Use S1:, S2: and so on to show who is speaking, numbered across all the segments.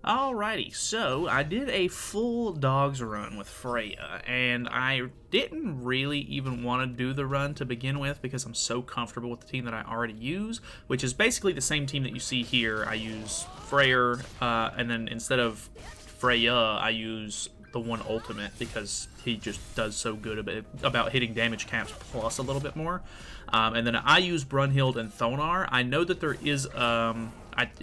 S1: Alrighty, so I did a full dogs run with Freyja, and I didn't really even want to do the run to begin with because I'm so comfortable with the team that I already use, which is basically the same team that you see here. I use Freyr, and then instead of Freyja, I use the one ultimate because he just does so good about hitting damage caps plus a little bit more. And then I use Brunhild and Thonar. I know that there is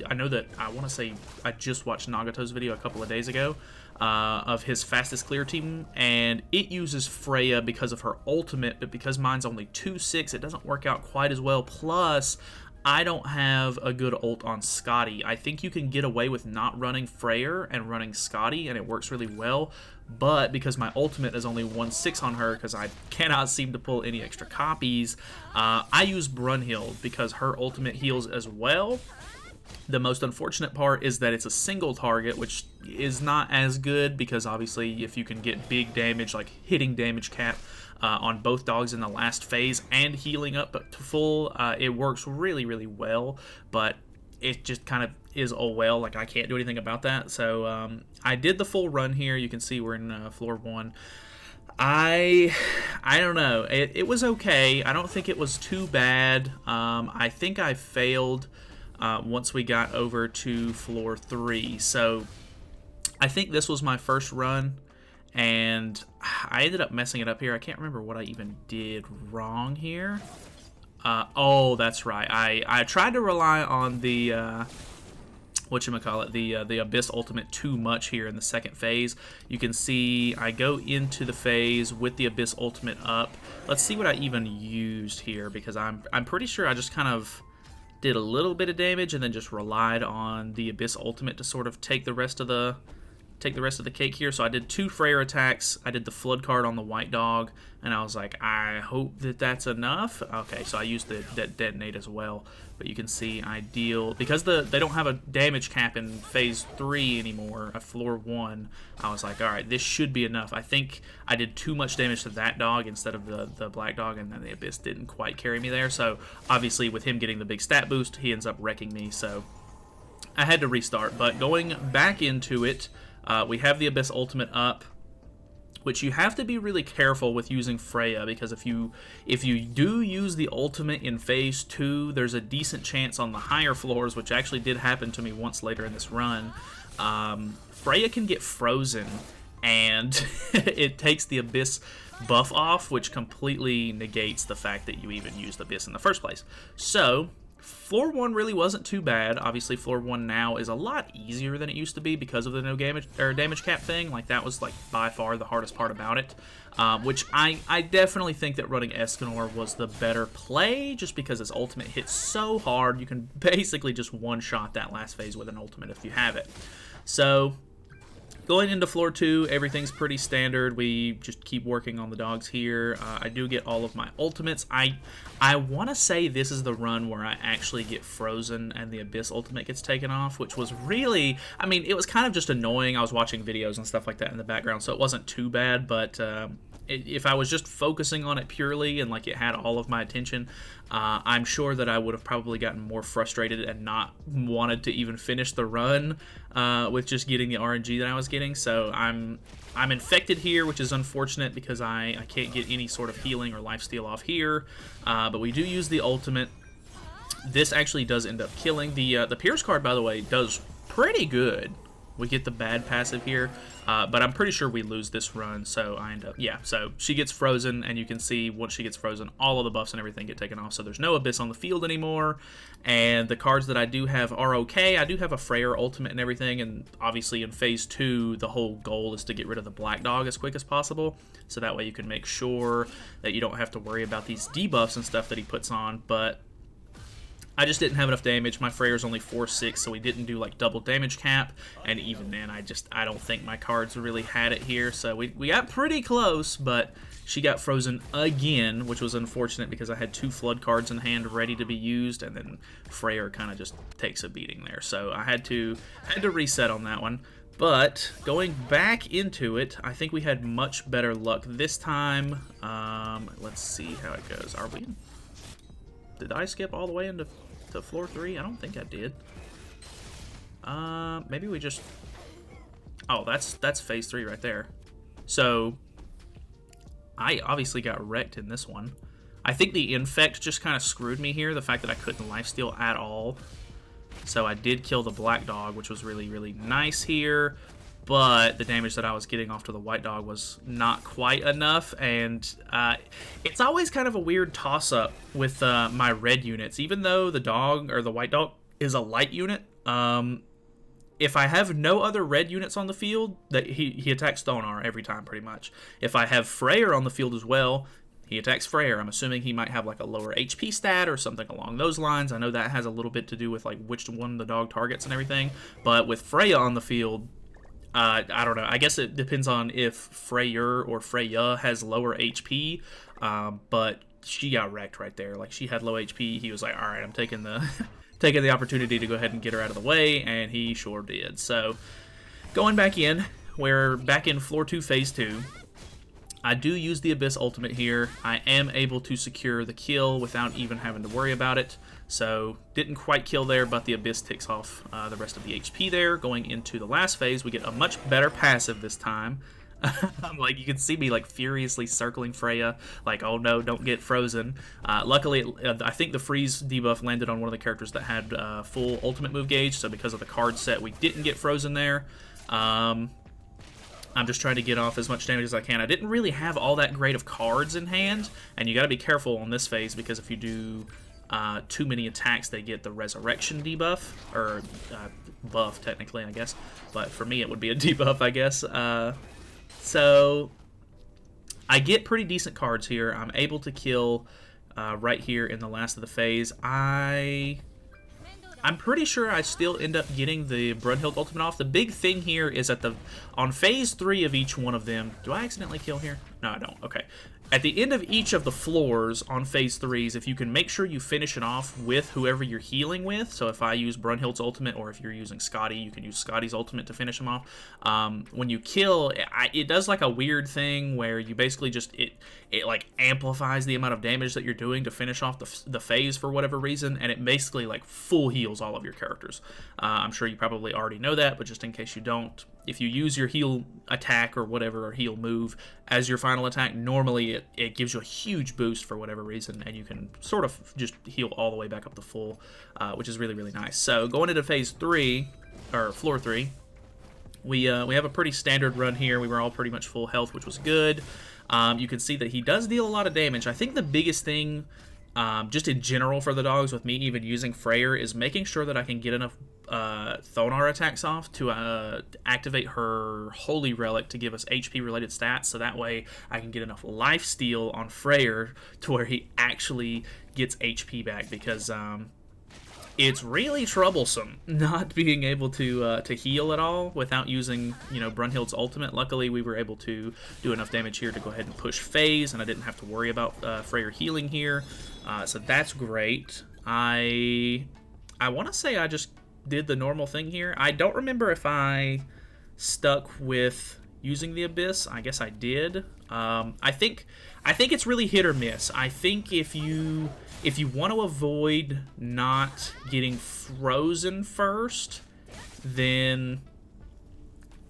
S1: I know that I want to say I just watched Nagato's video a couple of days ago of his fastest clear team, and it uses Freyja because of her ultimate, but because mine's only 2/6, it doesn't work out quite as well. Plus, I don't have a good ult on Scotty. I think you can get away with not running Freyr and running Scotty, and it works really well. But because my ultimate is only 1/6 on her, because I cannot seem to pull any extra copies, I use Brunhild because her ultimate heals as well. The most unfortunate part is that it's a single target, which is not as good because obviously if you can get big damage, like hitting damage cap on both dogs in the last phase and healing up to full, it works really, really well, but it just kind of is oh well, like I can't do anything about that. So I did the full run here. You can see we're in floor 1. I don't know. It was okay. I don't think it was too bad. I think I failed once we got over to floor 3. So I think this was my first run, and I ended up messing it up here. I can't remember what I even did wrong here. Oh, that's right. I tried to rely on the whatchamacallit, the Abyss ultimate too much here in the second phase. You can see I go into the phase with the Abyss ultimate up. Let's see what I even used here, because I'm pretty sure I just kind of did a little bit of damage and then just relied on the Abyss ultimate to sort of take the rest of the cake here. So I did 2 Freyr attacks. I did the flood card on the white dog, and I was like, I hope that that's enough. Okay, so I used that detonate as well. But you can see I deal, because they don't have a damage cap in phase 3 anymore, floor 1. I was like, all right, this should be enough. I think I did too much damage to that dog instead of the black dog, and then the Abyss didn't quite carry me there. So obviously with him getting the big stat boost, he ends up wrecking me. So I had to restart. But going back into it, we have the Abyss ultimate up, which you have to be really careful with using Freyja, because if you do use the ultimate in phase 2, there's a decent chance on the higher floors, which actually did happen to me once later in this run, Freyja can get frozen, and it takes the Abyss buff off, which completely negates the fact that you even used Abyss in the first place. So floor 1 really wasn't too bad. Obviously, floor 1 now is a lot easier than it used to be because of the no damage cap thing. Like, that was, like, by far the hardest part about it. Which I definitely think that running Escanor was the better play, just because his ultimate hits so hard. You can basically just one-shot that last phase with an ultimate if you have it. So going into floor 2, everything's pretty standard. We just keep working on the dogs here. I do get all of my ultimates. I want to say this is the run where I actually get frozen and the Abyss ultimate gets taken off, which was really, I mean, it was kind of just annoying. I was watching videos and stuff like that in the background, so it wasn't too bad, but if I was just focusing on it purely and like it had all of my attention, I'm sure that I would have probably gotten more frustrated and not wanted to even finish the run with just getting the RNG that I was getting. So I'm infected here, which is unfortunate because I can't get any sort of healing or lifesteal off here, but we do use the ultimate. This actually does end up killing. The Pierce card, by the way, does pretty good. We get the bad passive here, but I'm pretty sure we lose this run, so I end up, yeah, so she gets frozen, and you can see once she gets frozen, all of the buffs and everything get taken off, so there's no Abyss on the field anymore, and the cards that I do have are okay. I do have a Freyr ultimate and everything, and obviously in phase 2, the whole goal is to get rid of the black dog as quick as possible, so that way you can make sure that you don't have to worry about these debuffs and stuff that he puts on, but I just didn't have enough damage. My Freyr's only 4/6, so we didn't do like double damage cap, and even then I don't think my cards really had it here, so we got pretty close, but she got frozen again, which was unfortunate because I had 2 flood cards in hand ready to be used, and then Freyr kind of just takes a beating there, so I had to reset on that one. But going back into it, I think we had much better luck this time. Let's see how it goes. Are we in? Did I skip all the way into floor 3? I don't think I did. Maybe we just Oh, that's phase 3 right there. So I obviously got wrecked in this one. I think the infect just kind of screwed me here, the fact that I couldn't lifesteal at all. So I did kill the black dog, which was really, really nice here. But the damage that I was getting off to the white dog was not quite enough. And it's always kind of a weird toss-up with my red units. Even though the dog, or the white dog, is a light unit, if I have no other red units on the field, that he attacks Thonar every time, pretty much. If I have Freyja on the field as well, he attacks Freyja. I'm assuming he might have like a lower HP stat or something along those lines. I know that has a little bit to do with like which one the dog targets and everything. But with Freyja on the field, I don't know. I guess it depends on if Freyja or Freyja has lower HP. But she got wrecked right there. Like, she had low HP. He was like, all right, I'm taking the taking the opportunity to go ahead and get her out of the way, and he sure did. So going back in, we're back in floor 2, phase 2. I do use the Abyss ultimate here. I am able to secure the kill without even having to worry about it. So didn't quite kill there, but the Abyss ticks off the rest of the HP there. Going into the last phase, we get a much better passive this time. Like, you can see me like furiously circling Freyja, like, oh no, don't get frozen. Luckily, I think the freeze debuff landed on one of the characters that had full ultimate move gauge, so because of the card set, we didn't get frozen there. I'm just trying to get off as much damage as I can. I didn't really have all that great of cards in hand, and you got to be careful on this phase, because if you do too many attacks, they get the resurrection debuff, or buff technically, I guess, but for me it would be a debuff, I guess. So I get pretty decent cards here. I'm able to kill right here in the last of the phase. I'm pretty sure I still end up getting the Brunhild ultimate off. The big thing here is that on phase 3 of each one of them... Do I accidentally kill here? No, I don't. Okay. At the end of each of the floors on phase 3s, if you can make sure you finish it off with whoever you're healing with, so if I use Brunhild's ultimate, or if you're using Scotty, you can use Scotty's ultimate to finish him off. When you kill, it does like a weird thing where you basically just, it like amplifies the amount of damage that you're doing to finish off the phase for whatever reason, and it basically like full heals all of your characters. I'm sure you probably already know that, but just in case you don't, if you use your heal attack or whatever, or heal move as your final attack, normally it gives you a huge boost for whatever reason, and you can sort of just heal all the way back up to full, which is really, really nice. So going into phase 3, or floor 3, we have a pretty standard run here. We were all pretty much full health, which was good. You can see that he does deal a lot of damage. I think the biggest thing, just in general for the dogs, with me even using Freyja, is making sure that I can get enough Thonar attacks off to activate her Holy Relic to give us HP-related stats, so that way I can get enough lifesteal on Freyja to where he actually gets HP back, because it's really troublesome not being able to heal at all without using, you know, Brunhild's ultimate. Luckily, we were able to do enough damage here to go ahead and push phase, and I didn't have to worry about Freyja healing here, so that's great. I want to say I just did the normal thing here. I don't remember if I stuck with using the Abyss. I guess I did. I think it's really hit or miss. I think if you want to avoid not getting frozen first, then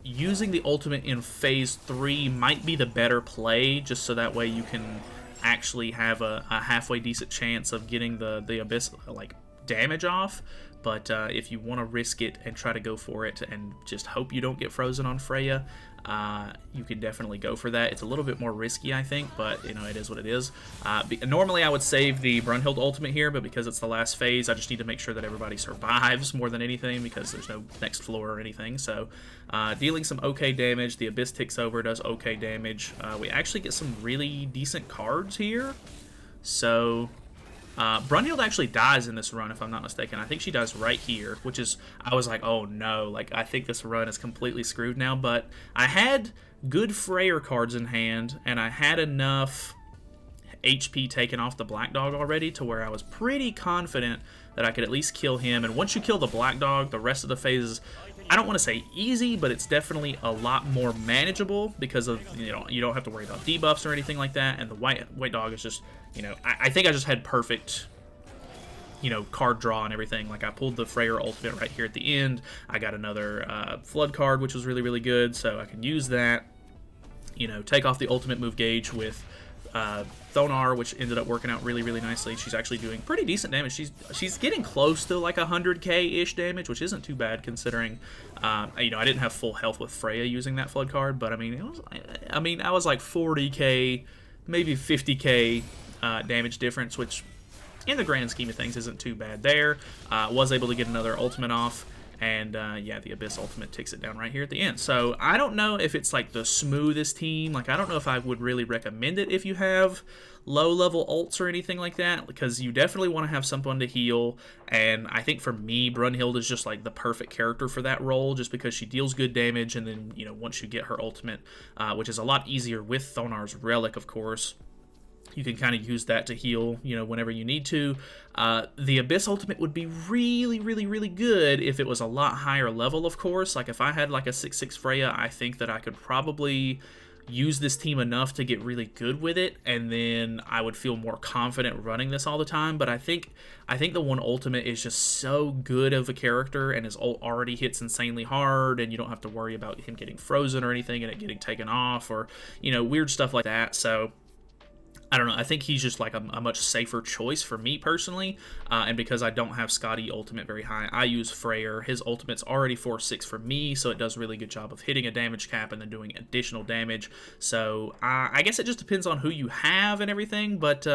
S1: using the ultimate in phase 3 might be the better play, just so that way you can actually have a halfway decent chance of getting the Abyss like damage off. But if you want to risk it and try to go for it and just hope you don't get frozen on Freyja, you can definitely go for that. It's a little bit more risky, I think, but you know, it is what it is. Normally I would save the Brunhild ultimate here, but because it's the last phase, I just need to make sure that everybody survives more than anything, because there's no next floor or anything. So dealing some okay damage. The Abyss ticks over, does okay damage. We actually get some really decent cards here. So Brunhild actually dies in this run, if I'm not mistaken. I think she dies right here, which is, I was like, oh no, like, I think this run is completely screwed now. But I had good Freyja cards in hand, and I had enough HP taken off the Black Dog already to where I was pretty confident that I could at least kill him. And once you kill the Black Dog, the rest of the phases, I don't want to say easy, but it's definitely a lot more manageable, because of, you know, you don't have to worry about debuffs or anything like that. And the white dog is just, you know, I think I just had perfect you know, card draw and everything. Like I pulled the Freyja ultimate right here at the end. I got another flood card, which was really, really good, so I can use that. You know, take off the ultimate move gauge with Thonar, which ended up working out really, really nicely. She's actually doing pretty decent damage. She's getting close to like 100k-ish damage, which isn't too bad considering, you know, I didn't have full health with Freyja using that flood card, but I mean, I was like 40k, maybe 50k damage difference, which in the grand scheme of things isn't too bad there. Was able to get another ultimate off. And yeah, the Abyss ultimate takes it down right here at the end. So I don't know if it's like the smoothest team. Like I don't know if I would really recommend it if you have low level ults or anything like that, because you definitely want to have someone to heal. And I think for me, Brunhild is just like the perfect character for that role, just because she deals good damage, and then, you know, once you get her ultimate, which is a lot easier with Thonar's relic, of course, you can kind of use that to heal, you know, whenever you need to. The Abyss ultimate would be really, really, really good if it was a lot higher level, of course. Like if I had like a 6/6 Freyja, I think that I could probably use this team enough to get really good with it, and then I would feel more confident running this all the time. But I think the one ultimate is just so good of a character, and his ult already hits insanely hard, and you don't have to worry about him getting frozen or anything and it getting taken off, or, you know, weird stuff like that. So I don't know. I think he's just like a much safer choice for me personally, and because I don't have Scotty ultimate very high, I use Freyr. His ultimate's already 4/6 for me, so it does a really good job of hitting a damage cap and then doing additional damage. So I guess it just depends on who you have and everything, but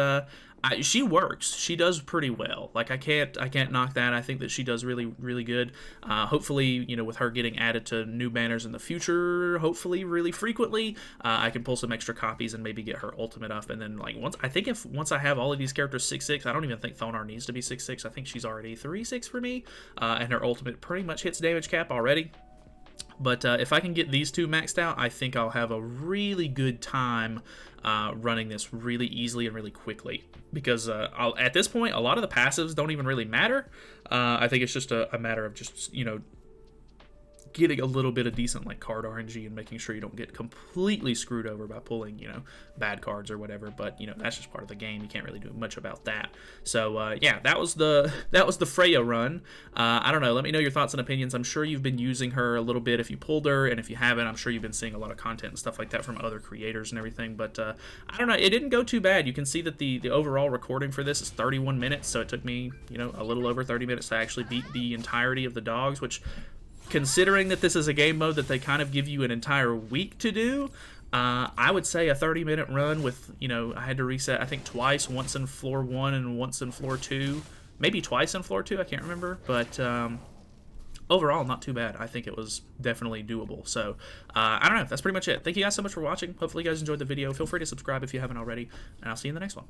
S1: she works. She does pretty well. Like I can't knock that. I think that she does really, really good. Hopefully, you know, with her getting added to new banners in the future, hopefully really frequently, I can pull some extra copies and maybe get her ultimate up. And then like once I have all of these characters 6/6, I don't even think Thonar needs to be 6/6. I think she's already 3/6 for me, and her ultimate pretty much hits damage cap already. But if I can get these two maxed out, I think I'll have a really good time running this really easily and really quickly. Because at this point, a lot of the passives don't even really matter. I think it's just a matter of just, you know, getting a little bit of decent like card RNG and making sure you don't get completely screwed over by pulling, you know, bad cards or whatever. But, you know, that's just part of the game. You can't really do much about that. So yeah, that was the Freyja run. I don't know. Let me know your thoughts and opinions. I'm sure you've been using her a little bit if you pulled her, and if you haven't, I'm sure you've been seeing a lot of content and stuff like that from other creators and everything. But I don't know. It didn't go too bad. You can see that the overall recording for this is 31 minutes. So it took me, you know, a little over 30 minutes to actually beat the entirety of the dogs, which, considering that this is a game mode that they kind of give you an entire week to do, I would say a 30-minute run with, you know, I had to reset, I think twice, once in floor 1 and once in floor 2, maybe twice in floor 2, I can't remember, but overall, not too bad. I think it was definitely doable. So, I don't know, that's pretty much it. Thank you guys so much for watching. Hopefully you guys enjoyed the video. Feel free to subscribe if you haven't already, and I'll see you in the next one.